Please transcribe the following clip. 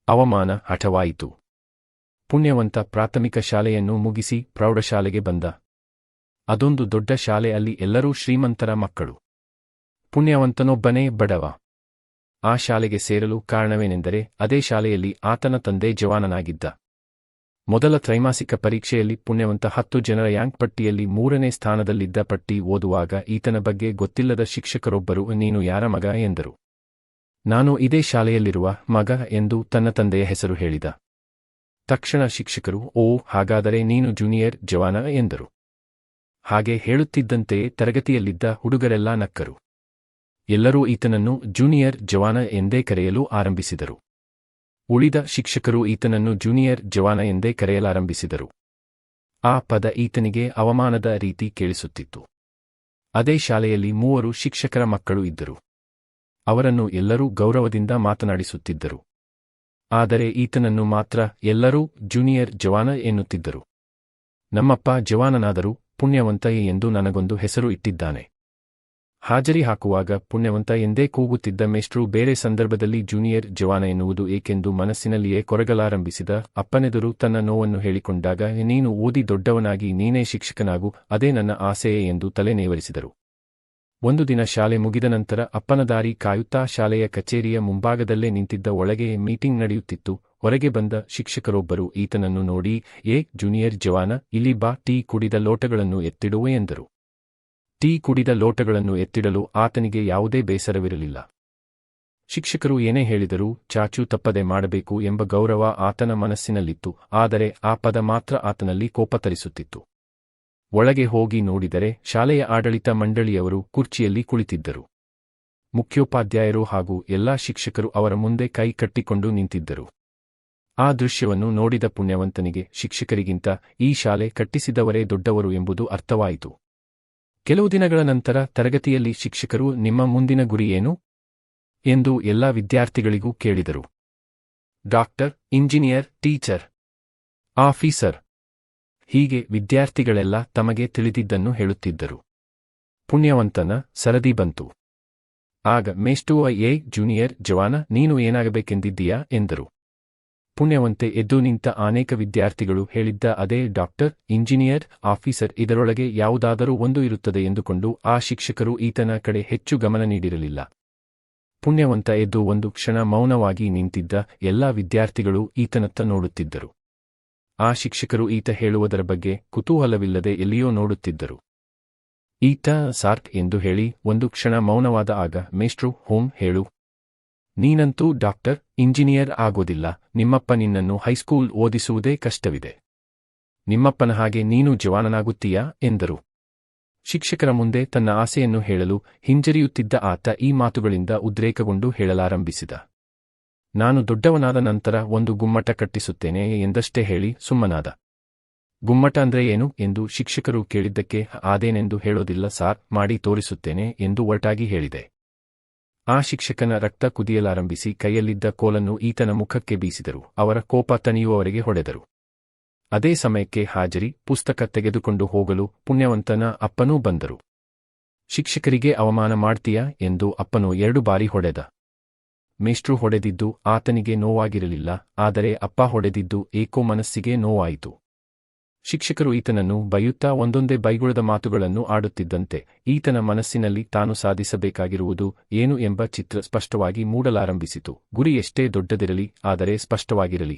ಅವಮಾನ ಹಠವಾಯಿತು. ಪುಣ್ಯವಂತ ಪ್ರಾಥಮಿಕ ಶಾಲೆಯನ್ನು ಮುಗಿಸಿ ಪ್ರೌಢಶಾಲೆಗೆ ಬಂದ. ಅದೊಂದು ದೊಡ್ಡ ಶಾಲೆ, ಅಲ್ಲಿ ಎಲ್ಲರೂ ಶ್ರೀಮಂತರ ಮಕ್ಕಳು. ಪುಣ್ಯವಂತನೊಬ್ಬನೇ ಬಡವ. ಆ ಶಾಲೆಗೆ ಸೇರಲು ಕಾರಣವೇನೆಂದರೆ ಅದೇ ಶಾಲೆಯಲ್ಲಿ ಆತನ ತಂದೆ ಜವಾನನಾಗಿದ್ದ. ಮೊದಲ ತ್ರೈಮಾಸಿಕ ಪರೀಕ್ಷೆಯಲ್ಲಿ ಪುಣ್ಯವಂತ 10 ಜನರ ರ್ಯಾಂಕ್ ಪಟ್ಟಿಯಲ್ಲಿ 3ನೇ ಸ್ಥಾನದಲ್ಲಿದ್ದ. ಪಟ್ಟಿ ಓದುವಾಗ ಈತನ ಬಗ್ಗೆ ಗೊತ್ತಿಲ್ಲದ ಶಿಕ್ಷಕರೊಬ್ಬರು ನೀನು ಯಾರ ಮಗ ಎಂದರು. ನಾನು ಇದೇ ಶಾಲೆಯಲ್ಲಿರುವ ಮಗ ಎಂದು ತನ್ನ ತಂದೆಯ ಹೆಸರು ಹೇಳಿದ. ತಕ್ಷಣ ಶಿಕ್ಷಕರು ಓ, ಹಾಗಾದರೆ ನೀನು ಜೂನಿಯರ್ ಜವಾನ ಎಂದರು. ಹಾಗೆ ಹೇಳುತ್ತಿದ್ದಂತೆಯೇ ತರಗತಿಯಲ್ಲಿದ್ದ ಹುಡುಗರೆಲ್ಲ ನಕ್ಕರು. ಎಲ್ಲರೂ ಈತನನ್ನು ಜೂನಿಯರ್ ಜವಾನ ಎಂದೇ ಕರೆಯಲು ಆರಂಭಿಸಿದರು. ಉಳಿದ ಶಿಕ್ಷಕರು ಈತನನ್ನು ಜೂನಿಯರ್ ಜವಾನ ಎಂದೇ ಕರೆಯಲಾರಂಭಿಸಿದರು. ಆ ಪದ ಈತನಿಗೆ ಅವಮಾನದ ರೀತಿ ಕೇಳಿಸುತ್ತಿತ್ತು. ಅದೇ ಶಾಲೆಯಲ್ಲಿ 3 ಶಿಕ್ಷಕರ ಮಕ್ಕಳು ಇದ್ದರು. ಅವರನ್ನು ಎಲ್ಲರೂ ಗೌರವದಿಂದ ಮಾತನಾಡಿಸುತ್ತಿದ್ದರು. ಆದರೆ ಈತನನ್ನು ಮಾತ್ರ ಎಲ್ಲರೂ ಜೂನಿಯರ್ ಜವಾನ ಎನ್ನುತ್ತಿದ್ದರು. ನಮ್ಮಪ್ಪ ಜವಾನನಾದರೂ ಪುಣ್ಯವಂತ ಎಂದು ನನಗೊಂದು ಹೆಸರು ಇಟ್ಟಿದ್ದಾನೆ. ಹಾಜರಿ ಹಾಕುವಾಗ ಪುಣ್ಯವಂತ ಎಂದೇ ಕೂಗುತ್ತಿದ್ದ ಮೇಷ್ಟ್ರು ಬೇರೆ ಸಂದರ್ಭದಲ್ಲಿ ಜೂನಿಯರ್ ಜವಾನ ಎನ್ನುವುದು ಏಕೆಂದು ಮನಸ್ಸಿನಲ್ಲಿಯೇ ಕೊರಗಲಾರಂಭಿಸಿದ. ಅಪ್ಪನೆದುರು ತನ್ನ ನೋವನ್ನು ಹೇಳಿಕೊಂಡಾಗ ನೀನು ಓದಿ ದೊಡ್ಡವನಾಗಿ ನೀನೇ ಶಿಕ್ಷಕನಾಗು, ಅದೇ ನನ್ನ ಆಸೆಯೇ ಎಂದು ತಲೆ ನೇವರಿಸಿದರು. ಒಂದು ದಿನ ಶಾಲೆ ಮುಗಿದ ನಂತರ ಅಪ್ಪನ ದಾರಿ ಕಾಯುತ್ತಾ ಶಾಲೆಯ ಕಚೇರಿಯ ಮುಂಭಾಗದಲ್ಲೇ ನಿಂತಿದ್ದ. ಒಳಗೆ ಮೀಟಿಂಗ್ ನಡೆಯುತ್ತಿತ್ತು. ಹೊರಗೆ ಬಂದ ಶಿಕ್ಷಕರೊಬ್ಬರು ಈತನನ್ನು ನೋಡಿ, ಜೂನಿಯರ್ ಜವಾನ, ಇಲ್ಲಿ ಬಾ, ಟೀ ಕುಡಿದ ಲೋಟಗಳನ್ನು ಎತ್ತಿಡುವೆ ಎಂದರು. ಟೀ ಕುಡಿದ ಲೋಟಗಳನ್ನು ಎತ್ತಿಡಲು ಆತನಿಗೆ ಯಾವುದೇ ಬೇಸರವಿರಲಿಲ್ಲ. ಶಿಕ್ಷಕರು ಏನೇ ಹೇಳಿದರೂ ಚಾಚೂ ತಪ್ಪದೆ ಮಾಡಬೇಕು ಎಂಬ ಗೌರವ ಆತನ ಮನಸ್ಸಿನಲ್ಲಿತ್ತು. ಆದರೆ ಆ ಪದ ಮಾತ್ರ ಆತನಲ್ಲಿ ಕೋಪ ತರಿಸುತ್ತಿತ್ತು. ಒಳಗೆ ಹೋಗಿ ನೋಡಿದರೆ ಶಾಲೆಯ ಆಡಳಿತ ಮಂಡಳಿಯವರು ಕುರ್ಚಿಯಲ್ಲಿ ಕುಳಿತಿದ್ದರು. ಮುಖ್ಯೋಪಾಧ್ಯಾಯರು ಹಾಗೂ ಎಲ್ಲಾ ಶಿಕ್ಷಕರು ಅವರ ಮುಂದೆ ಕೈ ಕಟ್ಟಿಕೊಂಡು ನಿಂತಿದ್ದರು. ಆ ದೃಶ್ಯವನ್ನು ನೋಡಿದ ಪುಣ್ಯವಂತನಿಗೆ ಶಿಕ್ಷಕರಿಗಿಂತ ಈ ಶಾಲೆ ಕಟ್ಟಿಸಿದವರೇ ದೊಡ್ಡವರು ಎಂಬುದು ಅರ್ಥವಾಯಿತು. ಕೆಲವು ದಿನಗಳ ನಂತರ ತರಗತಿಯಲ್ಲಿ ಶಿಕ್ಷಕರು ನಿಮ್ಮ ಮುಂದಿನ ಗುರಿ ಏನು ಎಂದು ಎಲ್ಲಾ ವಿದ್ಯಾರ್ಥಿಗಳಿಗೂ ಕೇಳಿದರು. ಡಾಕ್ಟರ್, ಇಂಜಿನಿಯರ್, ಟೀಚರ್, ಆಫೀಸರ್, ಹೀಗೆ ವಿದ್ಯಾರ್ಥಿಗಳೆಲ್ಲ ತಮಗೆ ತಿಳಿದಿದ್ದನ್ನು ಹೇಳುತ್ತಿದ್ದರು. ಪುಣ್ಯವಂತನ ಸರದಿ ಬಂತು. ಆಗ ಮೇಷ್ಟ್ರು ಜೂನಿಯರ್ ಜವಾನ, ನೀನು ಏನಾಗಬೇಕೆಂದಿದ್ದೀಯಾ ಎಂದರು. ಪುಣ್ಯವಂತೆ ಎದ್ದು ನಿಂತ ಅನೇಕ ವಿದ್ಯಾರ್ಥಿಗಳು ಹೇಳಿದ್ದ ಅದೇ ಡಾಕ್ಟರ್, ಇಂಜಿನಿಯರ್, ಆಫೀಸರ್, ಇದರೊಳಗೆ ಯಾವುದಾದರೂ ಒಂದು ಇರುತ್ತದೆ ಎಂದುಕೊಂಡು ಆ ಶಿಕ್ಷಕರು ಈತನ ಕಡೆ ಹೆಚ್ಚು ಗಮನ ನೀಡಿರಲಿಲ್ಲ. ಪುಣ್ಯವಂತ ಎದ್ದು ಒಂದು ಕ್ಷಣ ಮೌನವಾಗಿ ನಿಂತಿದ್ದ. ಎಲ್ಲಾ ವಿದ್ಯಾರ್ಥಿಗಳು ಈತನತ್ತ ನೋಡುತ್ತಿದ್ದರು. ಆ ಶಿಕ್ಷಕರು ಈತ ಹೇಳುವುದರ ಬಗ್ಗೆ ಕುತೂಹಲವಿಲ್ಲದೆ ಎಲ್ಲಿಯೋ ನೋಡುತ್ತಿದ್ದರು. ಈತ ಸಾರ್ಟ್ ಎಂದು ಹೇಳಿ ಒಂದು ಕ್ಷಣ ಮೌನವಾದ. ಆಗ ಮೇಷ್ಟ್ರು, ಹೇಳು, ನೀನಂತೂ ಡಾಕ್ಟರ್, ಇಂಜಿನಿಯರ್ ಆಗೋದಿಲ್ಲ. ನಿಮ್ಮಪ್ಪ ನಿನ್ನನ್ನು ಹೈಸ್ಕೂಲ್ ಓದಿಸುವುದೇ ಕಷ್ಟವಿದೆ. ನಿಮ್ಮಪ್ಪನ ಹಾಗೆ ನೀನು ಜವಾನನಾಗುತ್ತೀಯಾ ಎಂದರು. ಶಿಕ್ಷಕರ ಮುಂದೆ ತನ್ನ ಆಸೆಯನ್ನು ಹೇಳಲು ಹಿಂಜರಿಯುತ್ತಿದ್ದ ಆತ ಈ ಮಾತುಗಳಿಂದ ಉದ್ರೇಕಗೊಂಡು ಹೇಳಲಾರಂಭಿಸಿದ. ನಾನು ದೊಡ್ಡವನಾದ ನಂತರ ಒಂದು ಗುಮ್ಮಟ ಕಟ್ಟಿಸುತ್ತೇನೆ ಎಂದಷ್ಟೇ ಹೇಳಿ ಸುಮ್ಮನಾದ. ಗುಮ್ಮಟ ಅಂದ್ರೆ ಏನು ಎಂದು ಶಿಕ್ಷಕರು ಕೇಳಿದ್ದಕ್ಕೆ ಅದೇನೆಂದು ಹೇಳೋದಿಲ್ಲ ಸಾರ್, ಮಾಡಿ ತೋರಿಸುತ್ತೇನೆ ಎಂದು ಒರಟಾಗಿ ಹೇಳಿದೆ. ಆ ಶಿಕ್ಷಕನ ರಕ್ತ ಕುದಿಯಲಾರಂಭಿಸಿ ಕೈಯಲ್ಲಿದ್ದ ಕೋಲನ್ನು ಈತನ ಮುಖಕ್ಕೆ ಬೀಸಿದರು. ಅವರ ಕೋಪ ತಣಿಯುವವರೆಗೆ ಹೊಡೆದರು. ಅದೇ ಸಮಯಕ್ಕೆ ಹಾಜರಿ ಪುಸ್ತಕ ತೆಗೆದುಕೊಂಡು ಹೋಗಲು ಪುಣ್ಯವಂತನ ಅಪ್ಪನೂ ಬಂದರು. ಶಿಕ್ಷಕರಿಗೆ ಅವಮಾನ ಮಾಡ್ತೀಯಾ ಎಂದು ಅಪ್ಪನು 2 ಬಾರಿ ಹೊಡೆದ. ಮೇಷ್ಟ್ರು ಹೊಡೆದಿದ್ದು ಆತನಿಗೆ ನೋವಾಗಿರಲಿಲ್ಲ, ಆದರೆ ಅಪ್ಪ ಹೊಡೆದಿದ್ದು ಏಕೋ ಮನಸ್ಸಿಗೆ ನೋವಾಯಿತು. ಶಿಕ್ಷಕರು ಈತನನ್ನು ಬೈಯುತ್ತಾ ಒಂದೊಂದೇ ಬೈಗುಳದ ಮಾತುಗಳನ್ನು ಆಡುತ್ತಿದ್ದಂತೆ ಈತನ ಮನಸ್ಸಿನಲ್ಲಿ ತಾನು ಸಾಧಿಸಬೇಕಾಗಿರುವುದು ಏನು ಎಂಬ ಚಿತ್ರ ಸ್ಪಷ್ಟವಾಗಿ ಮೂಡಲಾರಂಭಿಸಿತು. ಗುರಿ ಎಷ್ಟೇ ದೊಡ್ಡದಿರಲಿ, ಆದರೆ ಸ್ಪಷ್ಟವಾಗಿರಲಿ.